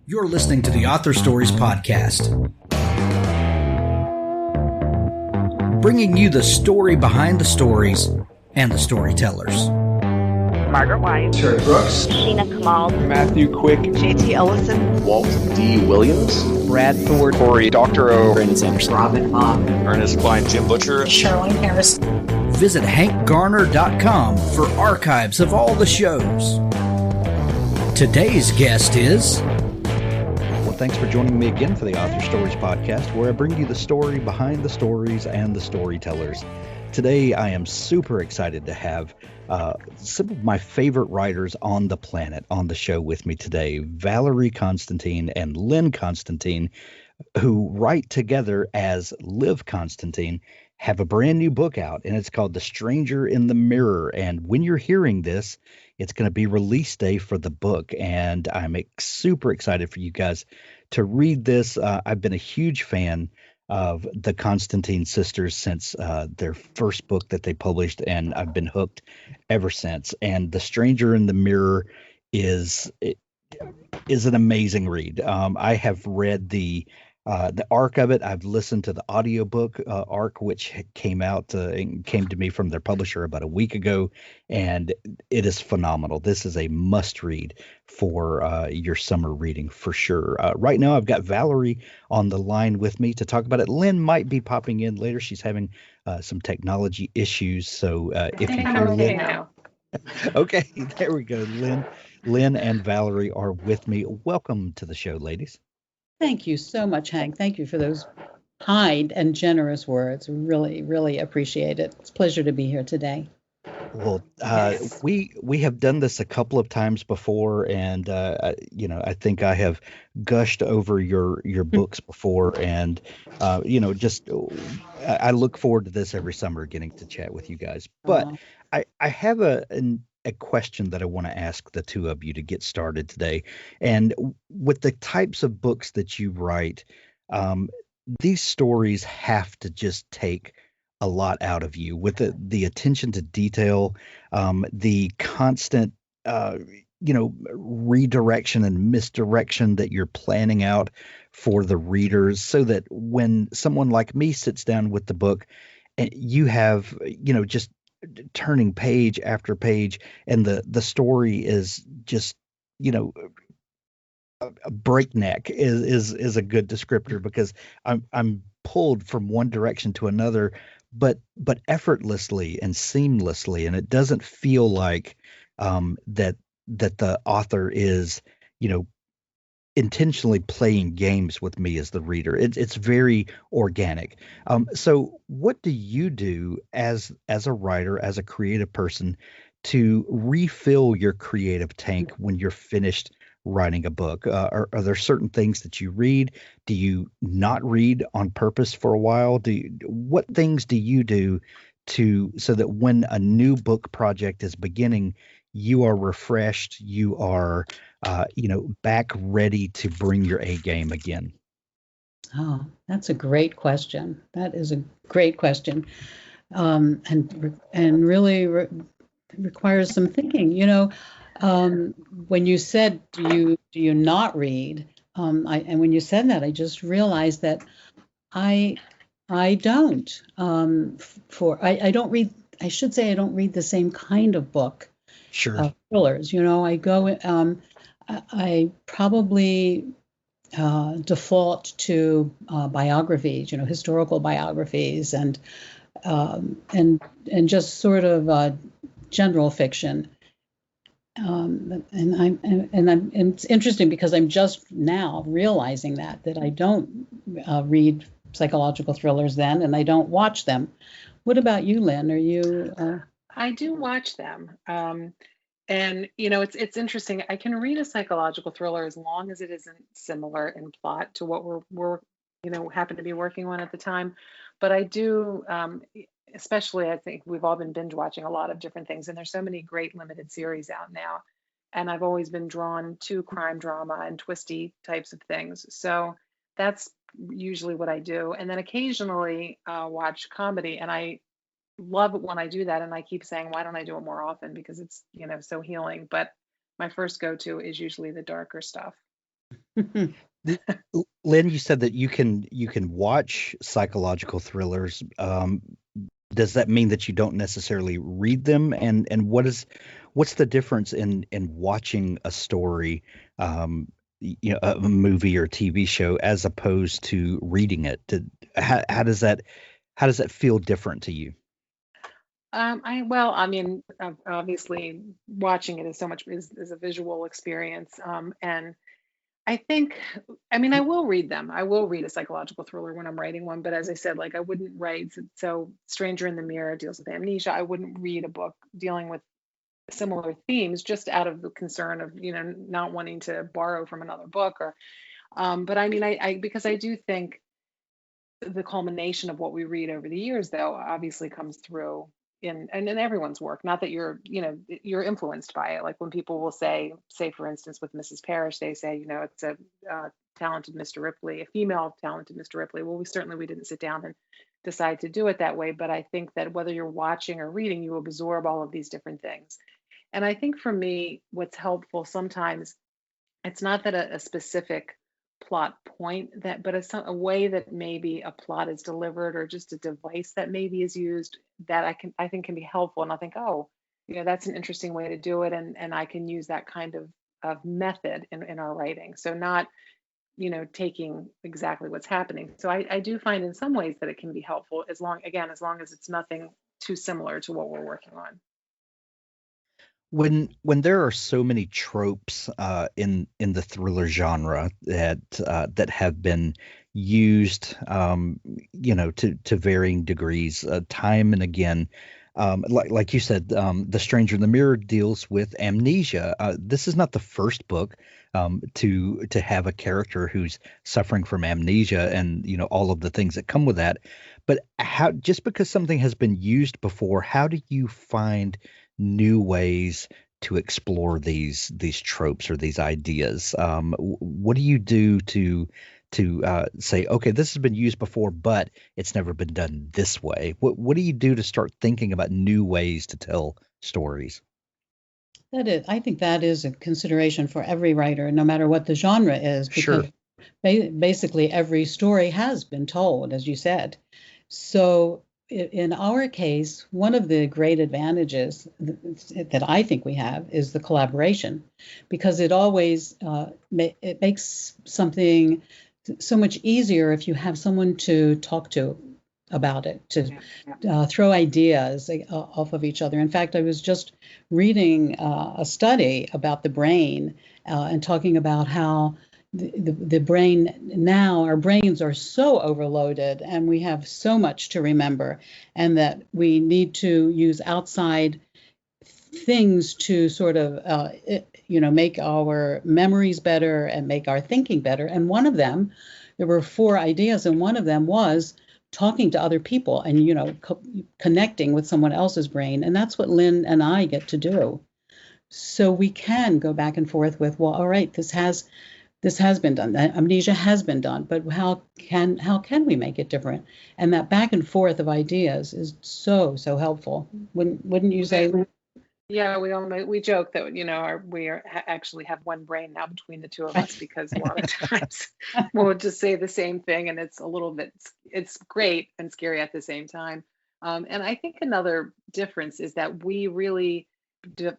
You're listening to the Author Stories Podcast, bringing you the story behind the stories and the storytellers. Margaret White, Terry Brooks, Sheena Kamal, Matthew Quick, JT Ellison, Walt D. Williams, Brad Thor, Corey, Dr. O, Brandon Sanderson, Robin Mom, Ernest Klein, Jim Butcher, Sherwin Harris. Visit hankgarner.com for archives of all the shows. Today's guest is... Well, thanks for joining me again for the Author Stories Podcast, where I bring you the story behind the stories and the storytellers. Today, I am super excited to have some of my favorite writers on the planet on the show with me today, Valerie Constantine and Lynne Constantine, who write together as Liv Constantine, have a brand new book out, and it's called The Stranger in the Mirror. And when you're hearing this, it's going to be release day for the book, and I'm super excited for you guys to read this. I've been a huge fan of the Constantine sisters since their first book that they published, and I've been hooked ever since. And The Stranger in the Mirror is an amazing read. I have read the arc of it. I've listened to the audiobook arc, which came to me from their publisher about a week ago, and it is phenomenal. This is a must read for your summer reading for sure. Right now, I've got Valerie on the line with me to talk about it. Lynne might be popping in later. She's having some technology issues, so if you hear Lynne now. Okay, there we go. Lynne and Valerie are with me. Welcome to the show, ladies. Thank you so much, Hank. Thank you for those kind and generous words. Really, really appreciate it. It's a pleasure to be here today. Well, we have done this a couple of times before, and I think I have gushed over your books before, and I look forward to this every summer, getting to chat with you guys. But I have a question that I want to ask the two of you to get started today. And with the types of books that you write, these stories have to just take a lot out of you with the attention to detail, the constant, redirection and misdirection that you're planning out for the readers, so that when someone like me sits down with the book, and you have, just turning page after page, and the story is just, a breakneck is a good descriptor, because I'm pulled from one direction to another, but effortlessly and seamlessly, and it doesn't feel like that the author is, intentionally playing games with me as the reader. It's very organic. So what do you do as a writer, as a creative person, to refill your creative tank when you're finished writing a book? Are there certain things that you read? Do you not read on purpose for a while? What things do you do so that when a new book project is beginning, you are refreshed, you are back ready to bring your A game again? Oh, that's a great question. That is a great question, and really requires some thinking. When you said, do you not read? And when you said that, I just realized that I don't. I don't read. I should say I don't read the same kind of book. Sure. Thrillers. I go. I probably default to biographies. Historical biographies, and just sort of general fiction. And it's interesting because I'm just now realizing that I don't read psychological thrillers then, and I don't watch them. What about you, Lynne? Are you? I do watch them. And it's interesting. I can read a psychological thriller as long as it isn't similar in plot to what we're happen to be working on at the time. But I do, especially, I think we've all been binge watching a lot of different things, and there's so many great limited series out now. And I've always been drawn to crime drama and twisty types of things. So that's usually what I do. And then occasionally watch comedy, and I love it when I do that, and I keep saying, why don't I do it more often, because it's so healing. But my first go-to is usually the darker stuff. The- Lynn, you said that you can watch psychological thrillers. Does that mean that you don't necessarily read them? And what's the difference in watching a story, a movie or TV show, as opposed to reading it? How does that feel different to you? I mean, obviously, watching it is so much is a visual experience, and I think, I mean, I will read them. I will read a psychological thriller when I'm writing one, but as I said, like I wouldn't write. So, Stranger in the Mirror deals with amnesia. I wouldn't read a book dealing with similar themes just out of the concern of not wanting to borrow from another book or. But I mean, I because I do think the culmination of what we read over the years though obviously comes through in everyone's work, not that you're influenced by it, like when people will say for instance with Mrs. Parrish, they say it's a talented Mr. Ripley, a female talented Mr. Ripley. Well, we didn't sit down and decide to do it that way, but I think that whether you're watching or reading, you absorb all of these different things. And I think for me what's helpful sometimes, it's not that a specific plot point that, but it's a way that maybe a plot is delivered or just a device that maybe is used that I think can be helpful. And I think, oh, that's an interesting way to do it. And I can use that kind of method in our writing. So not, taking exactly what's happening. So I do find in some ways that it can be helpful as long as it's nothing too similar to what we're working on. When there are so many tropes in the thriller genre that have been used, to varying degrees, time and again, like you said, The Stranger in the Mirror deals with amnesia. This is not the first book to have a character who's suffering from amnesia and all of the things that come with that. But how, just because something has been used before, how do you find new ways to explore these tropes or these ideas? What do you do to say, okay, this has been used before, but it's never been done this way? What do you do to start thinking about new ways to tell stories? I think that is a consideration for every writer, no matter what the genre is, because Sure. basically every story has been told, as you said. So in our case, one of the great advantages that I think we have is the collaboration, because it always it makes something so much easier if you have someone to talk to about it, to throw ideas off of each other. In fact, I was just reading a study about the brain and talking about how the brain now, our brains are so overloaded and we have so much to remember, and that we need to use outside things to sort of make our memories better and make our thinking better. And one of them, there were four ideas, and one of them was talking to other people and connecting with someone else's brain. And that's what Lynn and I get to do. So we can go back and forth with, well, all right, this has been done. Amnesia has been done, but how can we make it different? And that back and forth of ideas is so helpful. Wouldn't you say? Yeah, we joke that actually have one brain now between the two of us, because a lot of times we'll just say the same thing and it's a little bit, it's great and scary at the same time. And I think another difference is that we really d-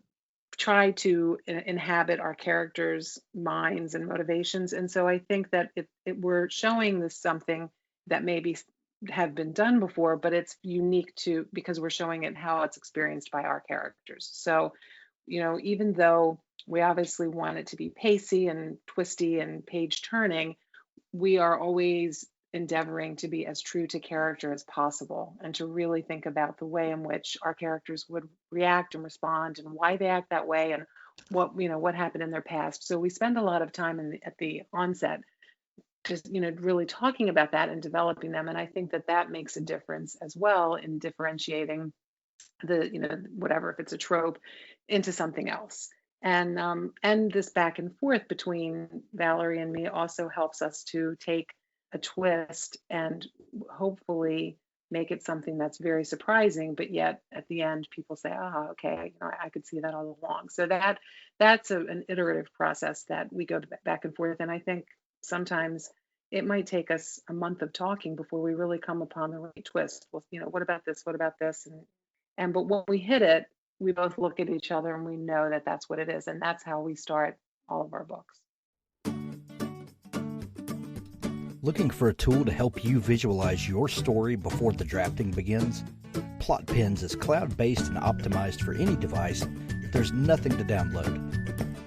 try to inhabit our characters' minds and motivations, and so I think that we're showing this something that maybe have been done before, but it's unique to because we're showing it how it's experienced by our characters. So, even though we obviously want it to be pacey and twisty and page turning, we are always endeavoring to be as true to character as possible and to really think about the way in which our characters would react and respond and why they act that way and what happened in their past. So we spend a lot of time at the onset just really talking about that and developing them, and I think that that makes a difference as well in differentiating the whatever, if it's a trope, into something else. And this back and forth between Valerie and me also helps us to take a twist and hopefully make it something that's very surprising, but yet at the end people say, ah, okay, I could see that all along. So that's an iterative process that we go back and forth. And I think sometimes it might take us a month of talking before we really come upon the right twist. Well, what about this? What about this? And but when we hit it, we both look at each other and we know that that's what it is. And that's how we start all of our books. Looking for a tool to help you visualize your story before the drafting begins? Plot Pens is cloud-based and optimized for any device. There's nothing to download.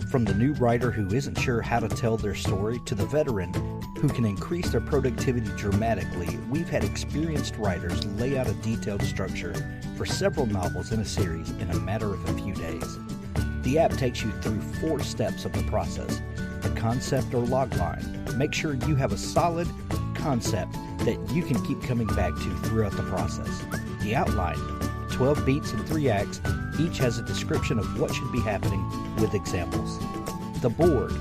From the new writer who isn't sure how to tell their story to the veteran who can increase their productivity dramatically, we've had experienced writers lay out a detailed structure for several novels in a series in a matter of a few days. The app takes you through 4 steps of the process: the concept or log line. Make sure you have a solid concept that you can keep coming back to throughout the process. The outline, 12 beats and 3 acts, each has a description of what should be happening with examples. The board,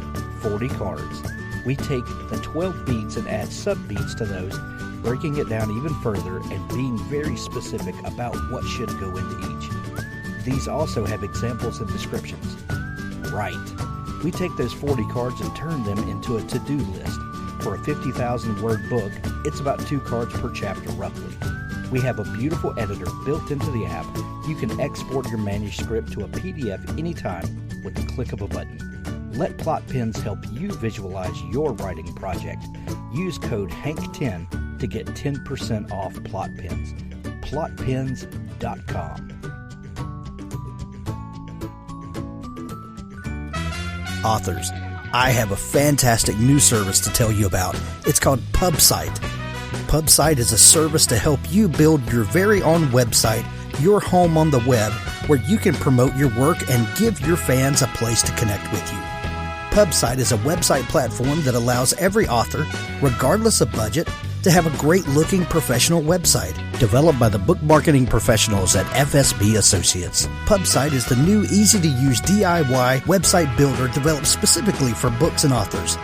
40 cards. We take the 12 beats and add sub-beats to those, breaking it down even further and being very specific about what should go into each. These also have examples and descriptions. Right. We take those 40 cards and turn them into a to-do list. For a 50,000-word book, it's about 2 cards per chapter roughly. We have a beautiful editor built into the app. You can export your manuscript to a PDF anytime with the click of a button. Let Plot Pens help you visualize your writing project. Use code HANK10 to get 10% off Plot Pens. plotpens.com. Authors, I have a fantastic new service to tell you about. It's called PubSite. PubSite is a service to help you build your very own website, your home on the web, where you can promote your work and give your fans a place to connect with you. PubSite is a website platform that allows every author, regardless of budget, to have a great-looking professional website developed by the book marketing professionals at FSB Associates. PubSite is the new easy-to-use DIY website builder developed specifically for books and authors.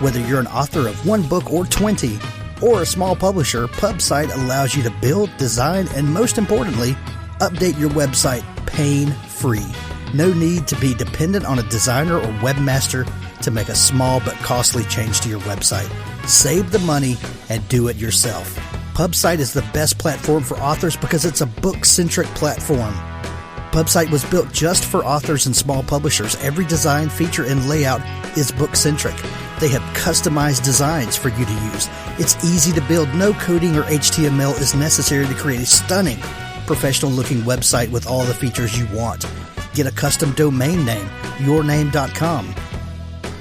Whether you're an author of 1 book or 20, or a small publisher, PubSite allows you to build, design, and most importantly, update your website pain-free. No need to be dependent on a designer or webmaster to make a small but costly change to your website. Save the money and do it yourself. PubSite is the best platform for authors because it's a book-centric platform. PubSite was built just for authors and small publishers. Every design, feature, and layout is book-centric. They have customized designs for you to use. It's easy to build. No coding or HTML is necessary to create a stunning, professional-looking website with all the features you want. Get a custom domain name, yourname.com.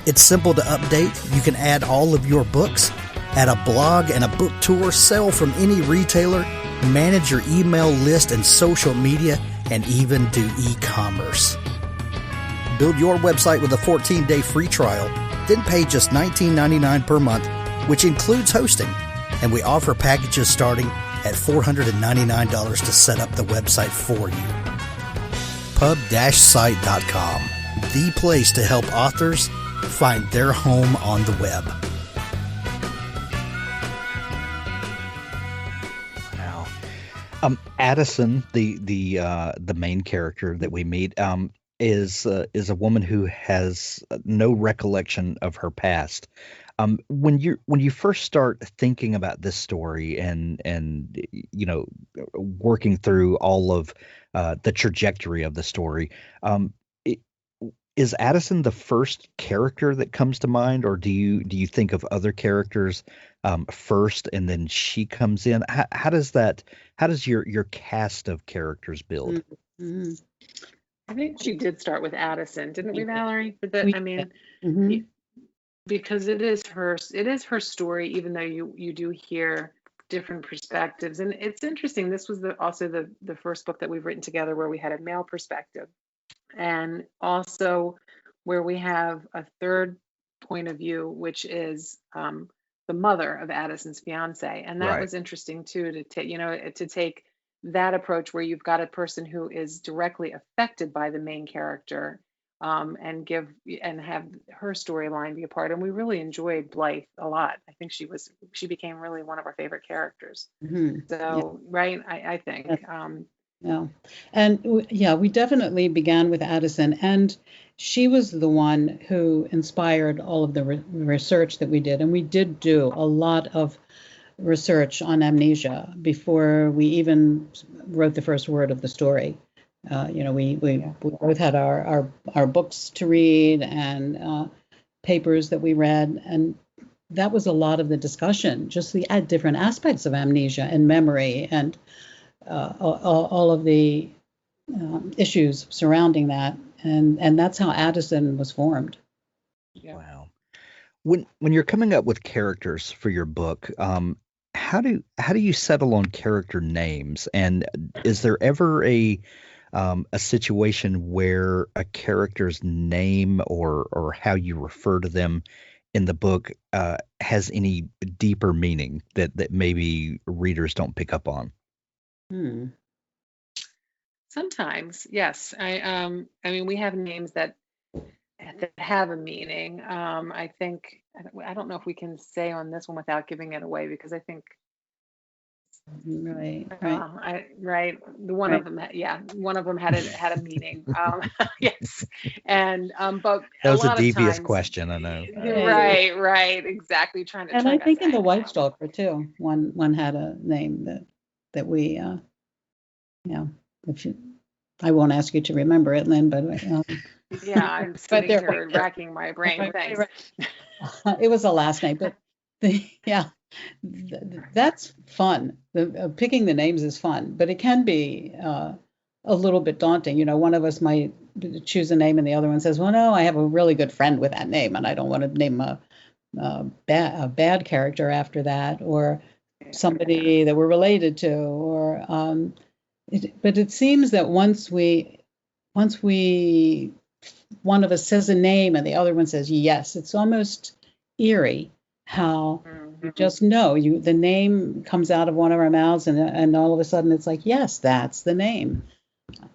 It's simple to update. You can add all of your books, add a blog and a book tour, sell from any retailer, manage your email list and social media, and even do e-commerce. Build your website with a 14-day free trial, then pay just $19.99 per month, which includes hosting. And we offer packages starting at $499 to set up the website for you. Pub-site.com, the place to help authors find their home on the web. Now, Addison, the main character that we meet, is a woman who has no recollection of her past. When you first start thinking about this story and working through all of the trajectory of the story, is Addison the first character that comes to mind, or do you think of other characters first and then she comes in? How does your cast of characters build? Mm-hmm. I think she did start with Addison, didn't we, Valerie? Because it is her story, even though you do hear different perspectives. And it's interesting. This was also the first book that we've written together where we had a male perspective, and also where we have a third point of view, which is the mother of Addison's fiancé. And that was interesting too, to take that approach where you've got a person who is directly affected by the main character, and have her storyline be a part. And we really enjoyed Blythe a lot. I think she became really one of our favorite characters. Yeah. So, right, I think. Yeah. And we definitely began with Addison, and she was the one who inspired all of the research that we did. And we did do a lot of research on amnesia before we even wrote the first word of the story. We both had our books to read and papers that we read, and that was a lot of the discussion, just the different aspects of amnesia and memory and all of the issues surrounding that, and that's how Addison was formed. Yeah. Wow. When you're coming up with characters for your book, how do you settle on character names? And is there ever a situation where a character's name or how you refer to them in the book has any deeper meaning that maybe readers don't pick up on? Sometimes, yes. I mean, we have names that have a meaning. I think I don't know if we can say on this one without giving it away, because I think Right. one of them had a meaning. Yes, and but That was a lot of devious times, question, I know. right, exactly. Trying to. And try I not think to in the hang White out. Stalker too, one had a name that we I won't ask you to remember it, Lynne, but Yeah, I'm but sitting there, here racking my brain. right, Thanks. it was a last name, but that's fun. Picking the names is fun, but it can be a little bit daunting. One of us might choose a name and the other one says, well, no, I have a really good friend with that name and I don't want to name a bad character after that, or somebody that we're related to, or but it seems that once we one of us says a name and the other one says yes, it's almost eerie how you just know the name comes out of one of our mouths and all of a sudden it's like, yes, that's the name.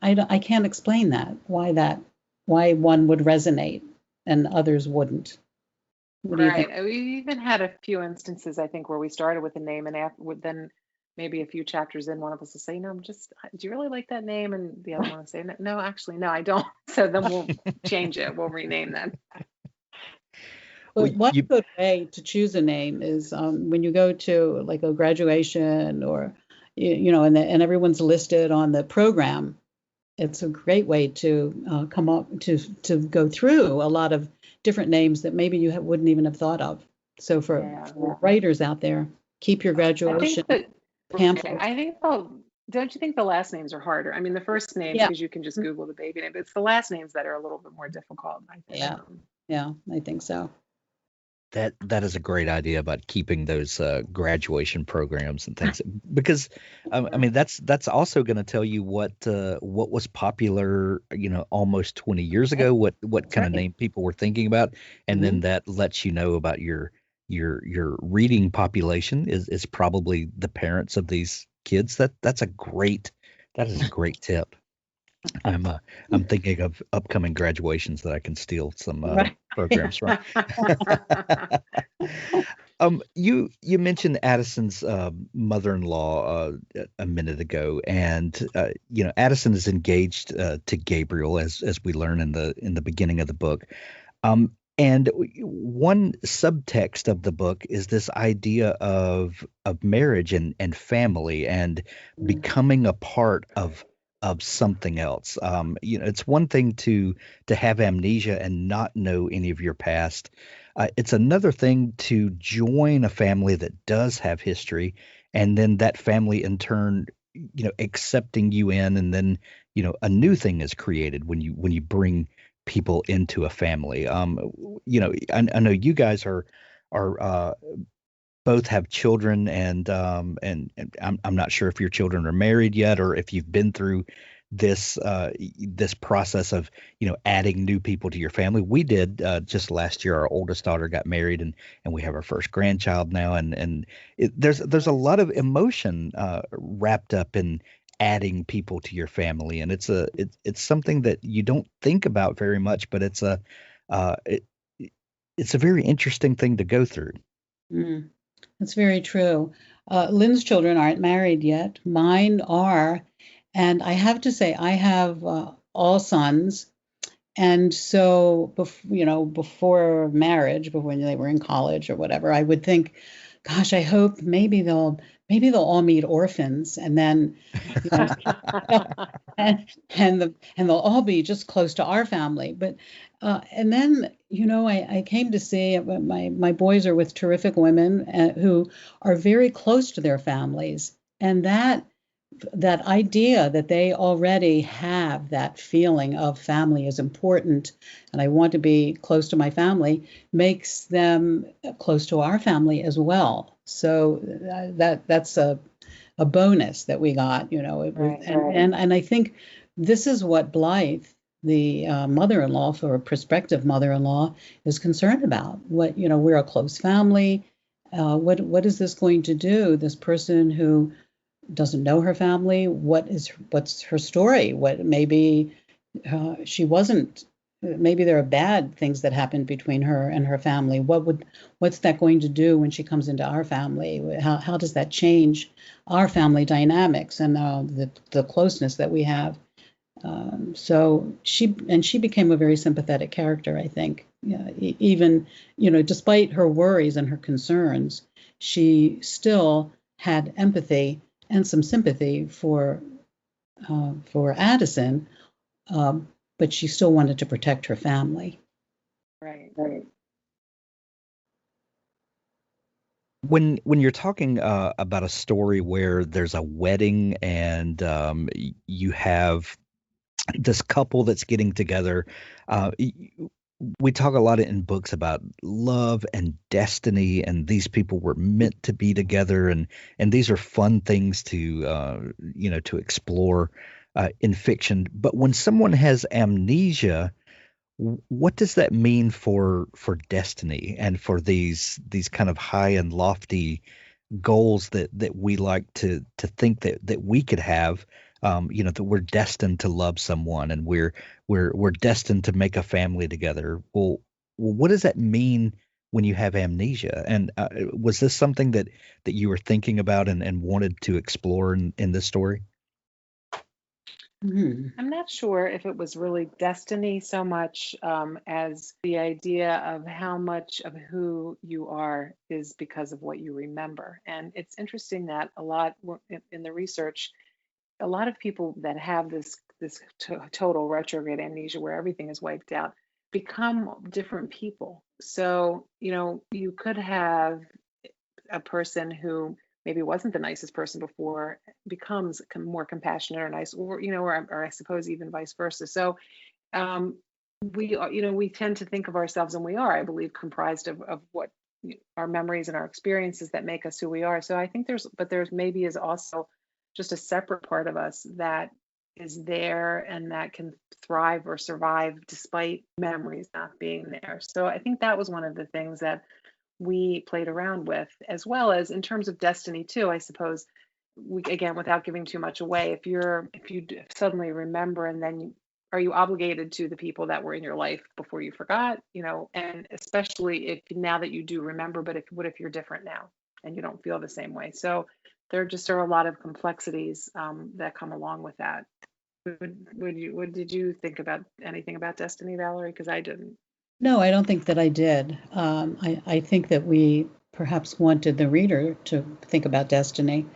I can't explain why one would resonate and others wouldn't. What do you think? Right. We even had a few instances, I think, where we started with a name and then maybe a few chapters in, one of us will say, do you really like that name? And the other one will say, no, actually, no, I don't. So then we'll change it. We'll rename them. But one good way to choose a name is when you go to like a graduation or, and everyone's listed on the program. It's a great way to come up to go through a lot of different names that maybe you wouldn't even have thought of. So for writers out there, keep your graduation pamphlet. I think don't you think the last names are harder? I mean, the first names, because you can just Google the baby name, but it's the last names that are a little bit more difficult, I think. Yeah, I think so. That is a great idea about keeping those graduation programs and things, because I mean that's also going to tell you what was popular, almost 20 years ago, what kind of name people were thinking about, and then that lets you know about your reading population is probably the parents of these kids. That is a great tip. I'm thinking of upcoming graduations that I can steal some programs from. You mentioned Addison's mother-in-law a minute ago, and Addison is engaged to Gabriel, as we learn in the beginning of the book. And one subtext of the book is this idea of marriage and family and becoming a part of something else. It's one thing to have amnesia and not know any of your past. It's another thing to join a family that does have history, and then that family in turn, accepting you in, and then a new thing is created when you bring people into a family. I know you guys are both have children, and I'm not sure if your children are married yet, or if you've been through this process of adding new people to your family. We did just last year. Our oldest daughter got married, and we have our first grandchild now, and there's a lot of emotion wrapped up in adding people to your family, and it's something that you don't think about very much, but uh, it, it's a very interesting thing to go through. Mm, that's very true. Lynn's children aren't married yet. Mine are. And I have to say, I have all sons. And so, before marriage, before when they were in college or whatever, I would think, gosh, I hope maybe they'll all meet orphans, and then, you know, and they'll all be just close to our family. But and then, I came to see my boys are with terrific women who are very close to their families, and that idea that they already have that feeling of family is important and I want to be close to my family makes them close to our family as well. So that's a bonus that we got, and I think this is what Blythe, the mother-in-law for a prospective mother-in-law, is concerned about. We're a close family. What is this going to do? This person who doesn't know her family, what's her story? What maybe she wasn't. Maybe there are bad things that happened between her and her family. What's that going to do when she comes into our family? How does that change our family dynamics and the closeness that we have? So she became a very sympathetic character, I think. Even despite her worries and her concerns, she still had empathy and some sympathy for Addison, but she still wanted to protect her family. Right. When you're talking about a story where there's a wedding and you have this couple that's getting together, we talk a lot in books about love and destiny, and these people were meant to be together, and these are fun things to to explore in fiction. But when someone has amnesia, what does that mean for destiny and for these kind of high and lofty goals that we like to think that we could have? That we're destined to love someone and we're destined to make a family together. Well, what does that mean when you have amnesia? And was this something that you were thinking about and wanted to explore in this story? I'm not sure if it was really destiny so much as the idea of how much of who you are is because of what you remember. And it's interesting that a lot in the research, a lot of people that have this total retrograde amnesia where everything is wiped out become different people. So, you could have a person who maybe wasn't the nicest person before becomes more compassionate or nice, or I suppose even vice versa. So we tend to think of ourselves, and we are, I believe, comprised of what our memories and our experiences that make us who we are. So I think there's maybe is also just a separate part of us that is there and that can thrive or survive despite memories not being there. So I think that was one of the things that we played around with, as well as in terms of destiny too. I suppose again, without giving too much away, if you suddenly remember, and then are you obligated to the people that were in your life before you forgot? And especially if now that you do remember, but what if you're different now and you don't feel the same way? So there just are a lot of complexities that come along with that. What did you think about anything about destiny, Valerie? Because I didn't. No, I don't think that I did. I think that we perhaps wanted the reader to think about destiny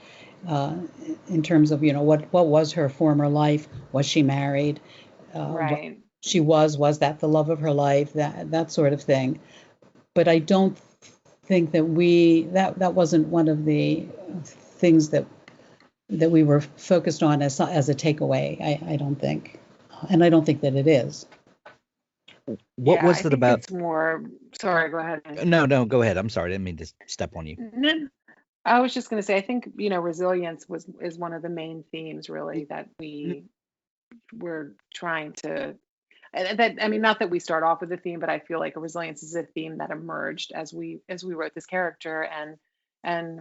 in terms of, what was her former life? Was she married? Right. She was that the love of her life? That sort of thing. But I don't think that that wasn't one of the things that we were focused on as a takeaway. I don't think, and I don't think that it is. What was it about? It's more. Sorry, go ahead. No, go ahead. I'm sorry. I didn't mean to step on you. No, I was just going to say, I think, resilience is one of the main themes, really, that we were trying to. Not that we start off with a theme, but I feel like resilience is a theme that emerged as we wrote this character, and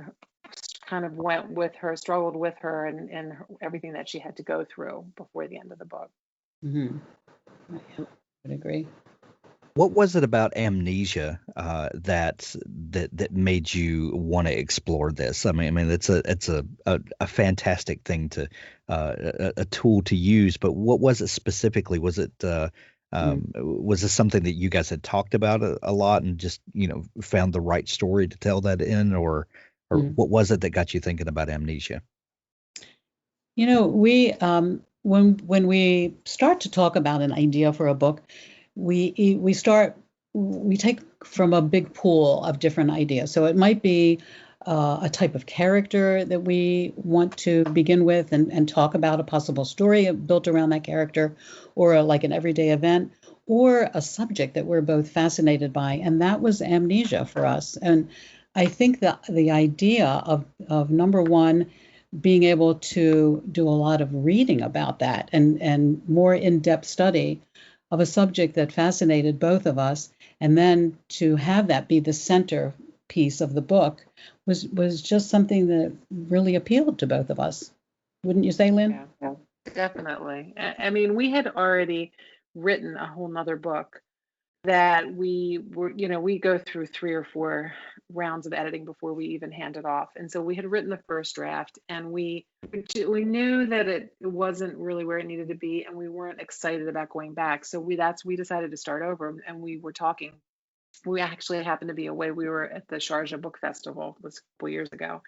kind of went with her, struggled with her, and everything that she had to go through before the end of the book. Mm-hmm. I would agree. What was it about amnesia that made you want to explore this? I mean, it's a fantastic thing to a tool to use. But what was it specifically? Was it was this something that you guys had talked about a lot and just found the right story to tell that in, or what was it that got you thinking about amnesia? We when we start to talk about an idea for a book, we take from a big pool of different ideas. So it might be a type of character that we want to begin with and talk about a possible story built around that character, or like an everyday event, or a subject that we're both fascinated by. And that was amnesia for us. And I think that the idea of number one, being able to do a lot of reading about that and more in-depth study of a subject that fascinated both of us, and then to have that be the center piece of the book was just something that really appealed to both of us. Wouldn't you say, Lynne? Yeah, definitely. I mean, we had already written a whole nother book that we were, we go through 3 or 4 rounds of editing before we even hand it off. And so we had written the first draft, and we knew that it wasn't really where it needed to be, and we weren't excited about going back. So we decided to start over, and we were talking. We actually happened to be away. We were at the Sharjah Book Festival, it was a couple years ago.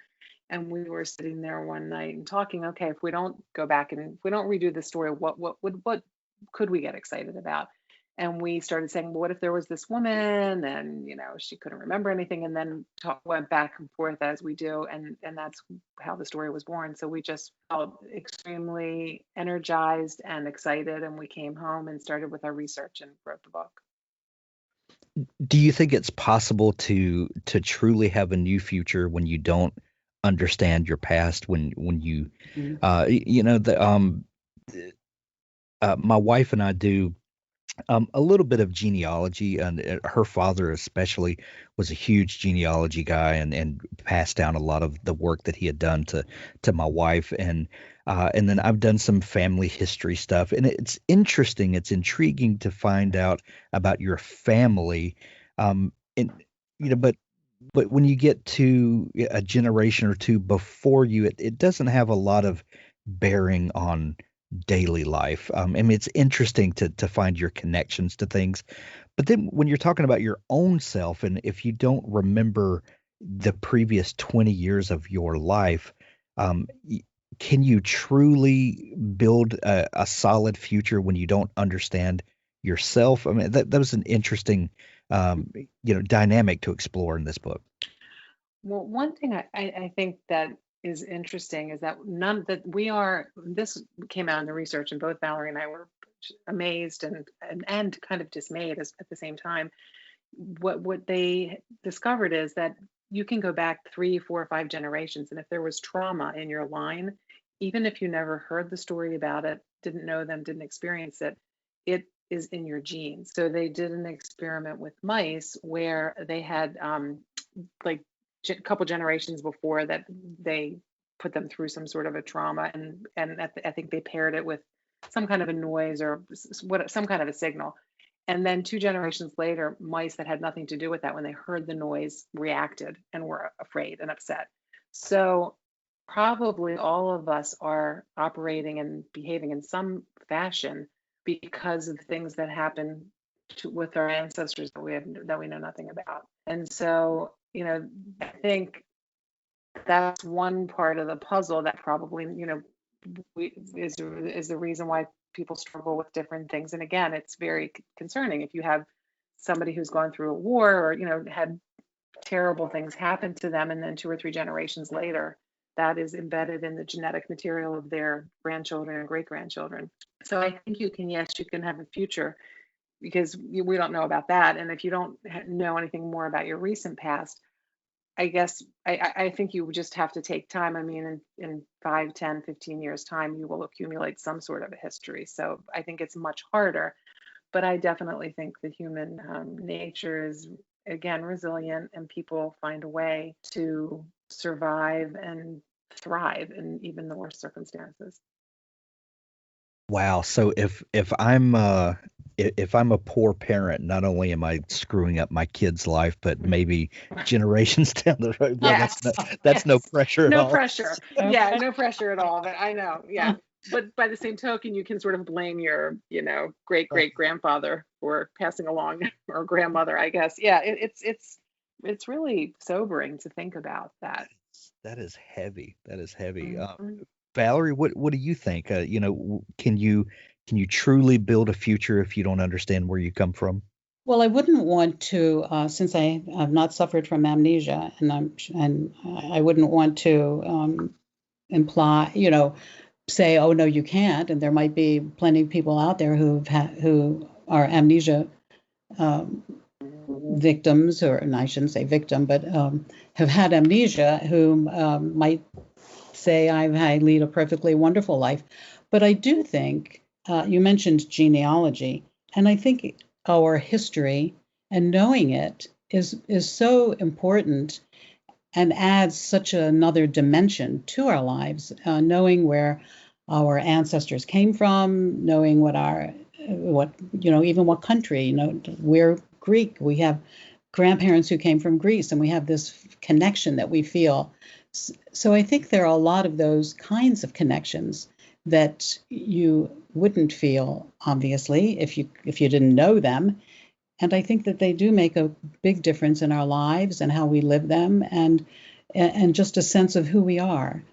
And we were sitting there one night and talking, okay, if we don't go back and if we don't redo the story, what could we get excited about? And we started saying, well, what if there was this woman and, she couldn't remember anything, and then went back and forth as we do. And that's how the story was born. So we just felt extremely energized and excited. And we came home and started with our research and wrote the book. Do you think it's possible to truly have a new future when you don't understand your past? When you, my wife and I do a little bit of genealogy, and her father especially was a huge genealogy guy and passed down a lot of the work that he had done to my wife, and then I've done some family history stuff, and it's interesting, it's intriguing to find out about your family, and but when you get to a generation or two before you, it doesn't have a lot of bearing on daily life. I mean, it's interesting to find your connections to things. But then when you're talking about your own self, and if you don't remember the previous 20 years of your life, can you truly build a solid future when you don't understand yourself? I mean, that was an interesting, dynamic to explore in this book. Well, one thing I think that is interesting is that this came out in the research, and both Valerie and I were amazed and kind of dismayed at the same time. What they discovered is that you can go back 3, 4, or 5 generations, and if there was trauma in your line, even if you never heard the story about it, didn't know them, didn't experience it, it is in your genes. So they did an experiment with mice where they had like a couple generations before that, they put them through some sort of a trauma, and I think they paired it with some kind of a noise or some kind of a signal. And then 2 generations later, mice that had nothing to do with that, when they heard the noise, reacted and were afraid and upset. So probably all of us are operating and behaving in some fashion because of things that happen with our ancestors that we know nothing about. And so, I think that's one part of the puzzle that probably, is the reason why people struggle with different things. And again, it's very concerning if you have somebody who's gone through a war or, had terrible things happen to them, and then 2 or 3 generations later, that is embedded in the genetic material of their grandchildren and great-grandchildren. So I think you can have a future, because we don't know about that. And if you don't know anything more about your recent past, I guess I think you just have to take time. I mean, in 5, 10, 15 years time, you will accumulate some sort of a history. So I think it's much harder, but I definitely think the human nature is again, resilient, and people find a way to survive and thrive in even the worst circumstances. Wow. So if I'm a poor parent, not only am I screwing up my kid's life, but maybe generations down the road. Well, Yes. that's no Yes. pressure at No all. pressure. Yeah, no pressure at all. But I know. Yeah. But by the same token, you can sort of blame your, great great grandfather for passing along, or grandmother, I guess. Yeah, it's really sobering to think about that. That is heavy. That is heavy. Mhm. Valerie, what do you think? Can you truly build a future if you don't understand where you come from? Well, I wouldn't want to, since I have not suffered from amnesia, and I wouldn't want to imply, say, oh no, you can't. And there might be plenty of people out there who are amnesia victims, and I shouldn't say victim, but have had amnesia, who might say I lead a perfectly wonderful life. But I do think you mentioned genealogy, and I think our history and knowing it is so important and adds such another dimension to our lives. Knowing where our ancestors came from, knowing even what country. We're Greek. We have grandparents who came from Greece, and we have this connection that we feel. So I think there are a lot of those kinds of connections that you wouldn't feel, obviously, if you didn't know them. And I think that they do make a big difference in our lives and how we live them, and just a sense of who we are.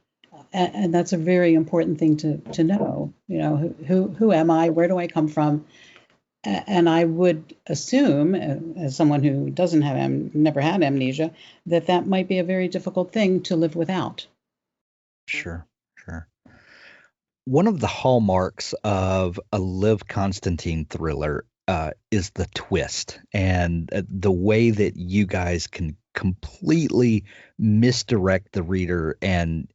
And that's a very important thing to know. Who am I? Where do I come from? And I would assume, as someone who doesn't have never had amnesia, that might be a very difficult thing to live without. Sure. One of the hallmarks of a Liv Constantine thriller is the twist, and the way that you guys can completely misdirect the reader and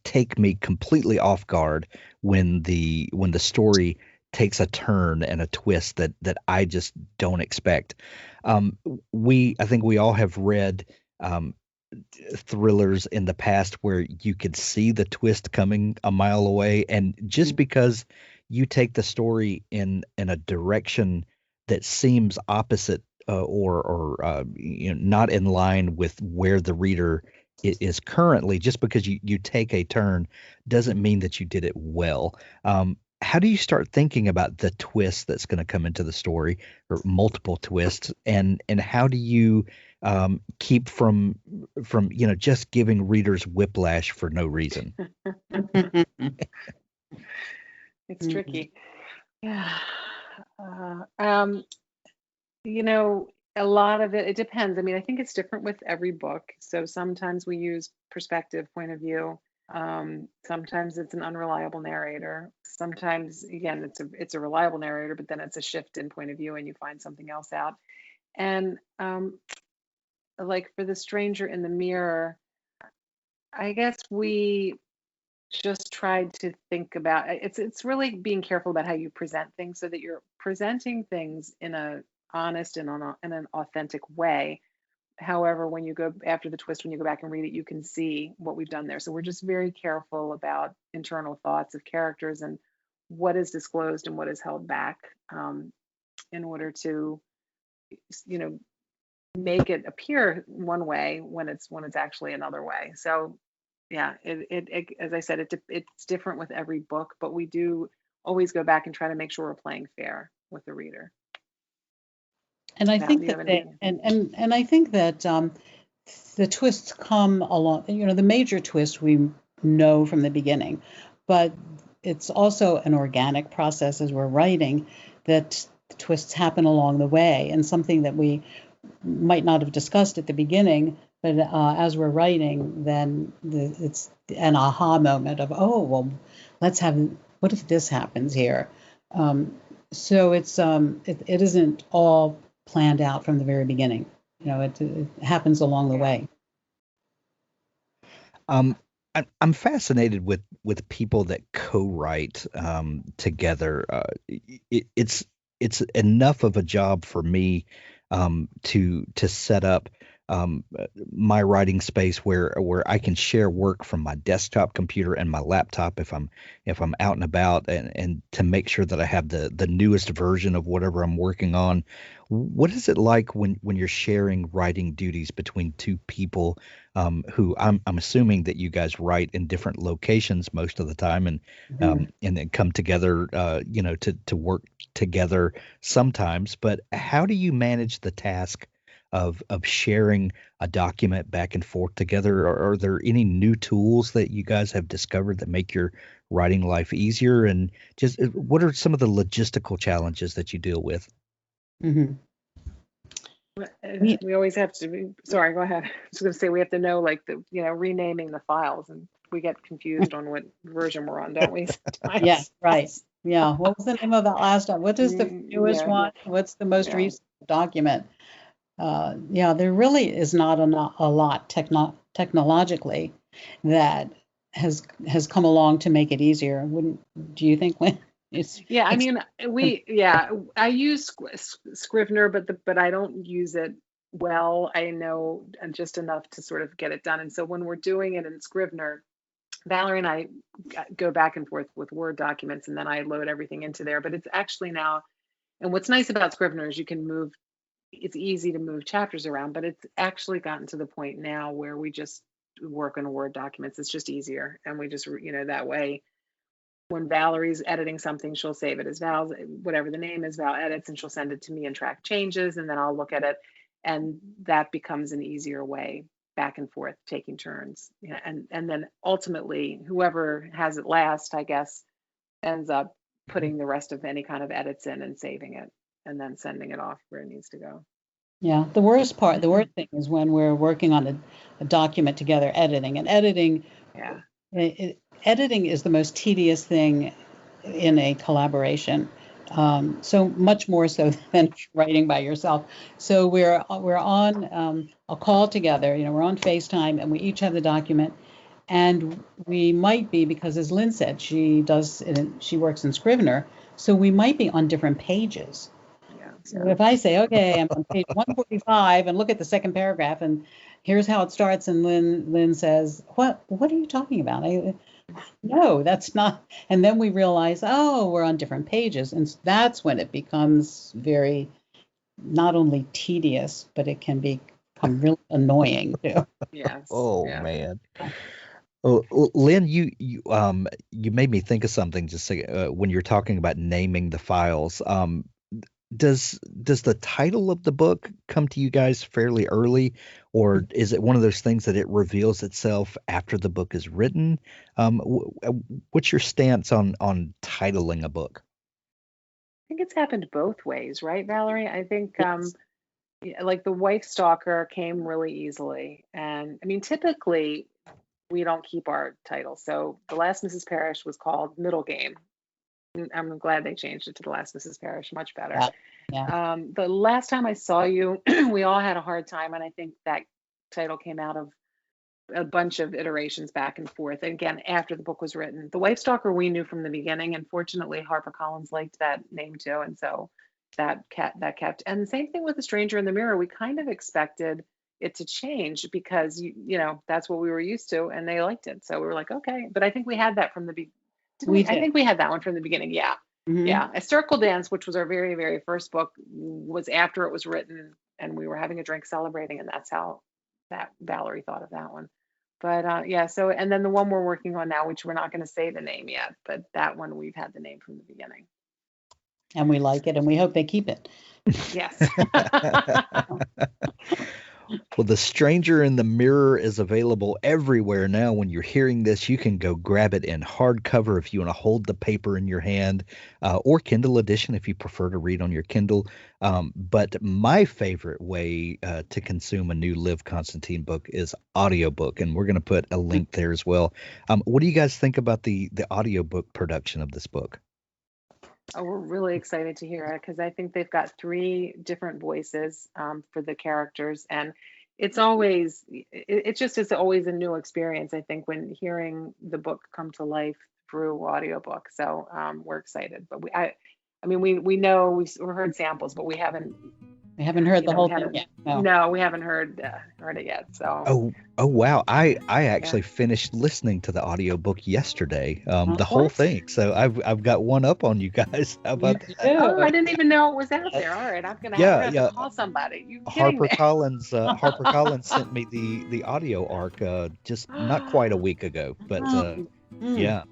take me completely off guard when the story takes a turn and a twist that I just don't expect. I think we all have read thrillers in the past where you could see the twist coming a mile away, and just because you take the story in a direction that seems opposite or not in line with where the reader is currently, just because you take a turn doesn't mean that you did it well. How do you start thinking about the twist that's going to come into the story, or multiple twists, and how do you keep from just giving readers whiplash for no reason? It's tricky. Yeah. A lot of it depends. I mean, I think it's different with every book. So sometimes we use perspective, point of view. Sometimes it's an unreliable narrator. Sometimes, again, it's a reliable narrator, but then it's a shift in point of view and you find something else out. And like for The Stranger in the Mirror, I guess we just tried to think about it's really being careful about how you present things, so that you're presenting things in a honest and in an authentic way. However, when you go after the twist, when you go back and read it, you can see what we've done there. So we're just very careful about internal thoughts of characters and what is disclosed and what is held back, in order to make it appear one way when it's actually another way. So yeah, it as I said, it's different with every book, but we do always go back and try to make sure we're playing fair with the reader. And I think that I think that the twists come along. The major twist we know from the beginning, but it's also an organic process as we're writing, that the twists happen along the way, and something that we might not have discussed at the beginning, but as we're writing, then it's an aha moment of, oh, well, what if this happens here? So it isn't all planned out from the very beginning. It happens along the way. I'm fascinated with people that co-write together. It's enough of a job for me to set up my writing space where I can share work from my desktop computer and my laptop if I'm out and about, and to make sure that I have the newest version of whatever I'm working on. What is it like when you're sharing writing duties between two people who I'm assuming that you guys write in different locations most of the time, and then come together to work together sometimes, but how do you manage the task of sharing a document back and forth together? Are there any new tools that you guys have discovered that make your writing life easier? And just what are some of the logistical challenges that you deal with? Mm-hmm. We always have to be, sorry, go ahead. I was going to say we have to know like renaming the files, and we get confused on what version we're on, don't we? Sometimes. Yeah, right. Yeah. What was the name of that last one? What is the newest Yeah. one? What's the most Yeah. recent document? There really is not a lot technologically that has come along to make it easier. Do you think, Lynne? I use Scrivener, but I don't use it well. I know just enough to sort of get it done. And so when we're doing it in Scrivener, Valerie and I go back and forth with Word documents, and then I load everything into there. But it's actually now, and what's nice about Scrivener is it's easy to move chapters around, but it's actually gotten to the point now where we just work on Word documents. It's just easier. And we just, that way, when Valerie's editing something, she'll save it as Val's, whatever the name is, Val edits, and she'll send it to me and track changes, and then I'll look at it. And that becomes an easier way back and forth, taking turns. And then ultimately, whoever has it last, I guess, ends up putting the rest of any kind of edits in and saving it, and then sending it off where it needs to go. Yeah, the worst thing is when we're working on a document together, editing. And editing, editing is the most tedious thing in a collaboration. So much more so than writing by yourself. So we're on a call together. We're on FaceTime, and we each have the document. And we might be, because as Lynne said, she works in Scrivener, so we might be on different pages. So if I say, okay, I'm on page 145 and look at the second paragraph and here's how it starts, and Lynne says, what are you talking about? No, that's not. And then we realize, we're on different pages. And that's when it becomes very, not only tedious, but it can become really annoying too. Yes. Man. Oh, Lynne, you made me think of something just when you're talking about naming the files. Does the title of the book come to you guys fairly early, or is it one of those things that it reveals itself after the book is written? What's your stance on titling a book? I think it's happened both ways, right, Valerie? I think like the wife Stalker came really easily, and I mean typically we don't keep our titles. So The Last Mrs. Parrish was called Middle Game. I'm glad they changed it to The Last Mrs. Parrish. Much better. Yeah. The last time I saw you, we all had a hard time, and I think that title came out of a bunch of iterations back and forth. And again, after the book was written, The Wife Stalker we knew from the beginning, and fortunately HarperCollins liked that name too, and so that kept. And the same thing with The Stranger in the Mirror. We kind of expected it to change because that's what we were used to, and they liked it, so we were like, okay. But I think we had that from the beginning. I think we had that one from the beginning. Yeah. Mm-hmm. Yeah. A Circle Dance, which was our very, very first book, was after it was written, and we were having a drink celebrating, and that's how that Valerie thought of that one. But so, and then the one we're working on now, which we're not going to say the name yet, but that one we've had the name from the beginning. And we like it, and we hope they keep it. Yes. Well, The Stranger in the Mirror is available everywhere now. When you're hearing this, you can go grab it in hardcover if you want to hold the paper in your hand, or Kindle edition if you prefer to read on your Kindle. But my favorite way to consume a new Liv Constantine book is audiobook, and we're going to put a link there as well. What do you guys think about the audiobook production of this book? Oh, we're really excited to hear it because I think they've got 3 different voices for the characters, and it's always, it just is always a new experience, I think, when hearing the book come to life through audiobook. So we're excited, but we know we've heard samples, but we haven't I haven't heard You the know, whole we thing haven't- yet. No. No, we haven't heard it yet. So Oh wow. I actually finished listening to the audiobook yesterday, the whole What? thing. So I've got one up on you guys. How about You that? do. oh, I didn't even know it was out there. All right, I'm gonna have to call somebody. You kidding me? Harper Collins sent me the audio arc just not quite a week ago, but yeah.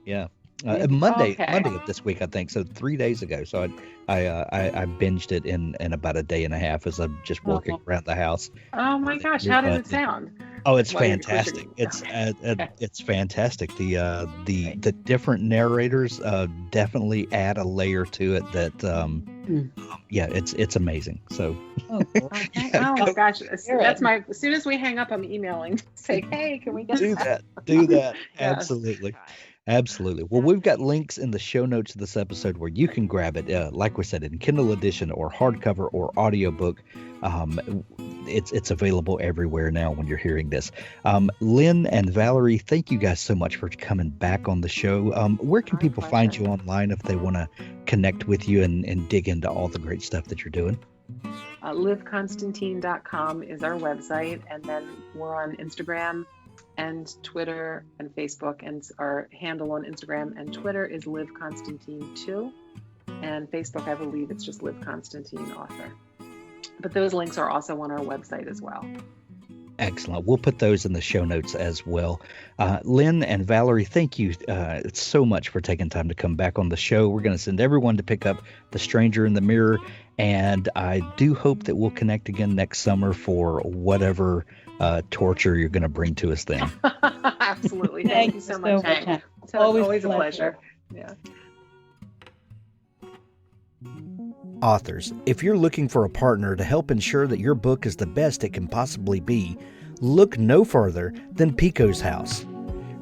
Monday of this week, I think. So 3 days ago. So I binged it in about a day and a half as I'm just working around the house. Oh my gosh, how does it sound? Oh, it's While you're fantastic. pushing- It's fantastic. The different narrators definitely add a layer to it that yeah, it's amazing. So Oh, cool. Oh my gosh, Hear that's it. my. As soon as we hang up, I'm emailing. Say, hey, can we get do that. Yes. Absolutely. Well, we've got links in the show notes of this episode where you can grab it, like we said, in Kindle edition or hardcover or audiobook. It's available everywhere now when you're hearing this. Lynne and Valerie, thank you guys so much for coming back on the show. Where can My people find pleasure. you online if they want to connect with you and dig into all the great stuff that you're doing? LivConstantine.com is our website, and then we're on Instagram and Twitter and Facebook, and our handle on Instagram and Twitter is Liv Constantine 2, and Facebook, I believe it's just Liv Constantine Author. But those links are also on our website as well. Excellent. We'll put those in the show notes as well. Lynne and Valerie, thank you so much for taking time to come back on the show. We're going to send everyone to pick up The Stranger in the Mirror, and I do hope that we'll connect again next summer for whatever torture you're going to bring to us then. Absolutely. Thank you so much, Hank. So always a pleasure. Yeah. Authors, if you're looking for a partner to help ensure that your book is the best it can possibly be, look no further than Pico's House.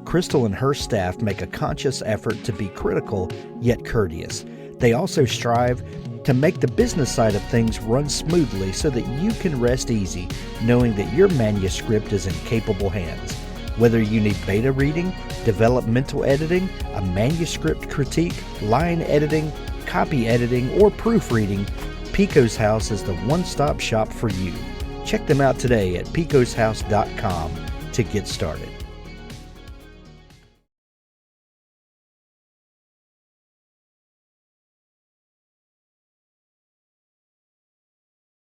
Crystal and her staff make a conscious effort to be critical yet courteous. They also strive to make the business side of things run smoothly so that you can rest easy knowing that your manuscript is in capable hands. Whether you need beta reading, developmental editing, a manuscript critique, line editing, copy editing, or proofreading, Pico's House is the one-stop shop for you. Check them out today at picoshouse.com to get started.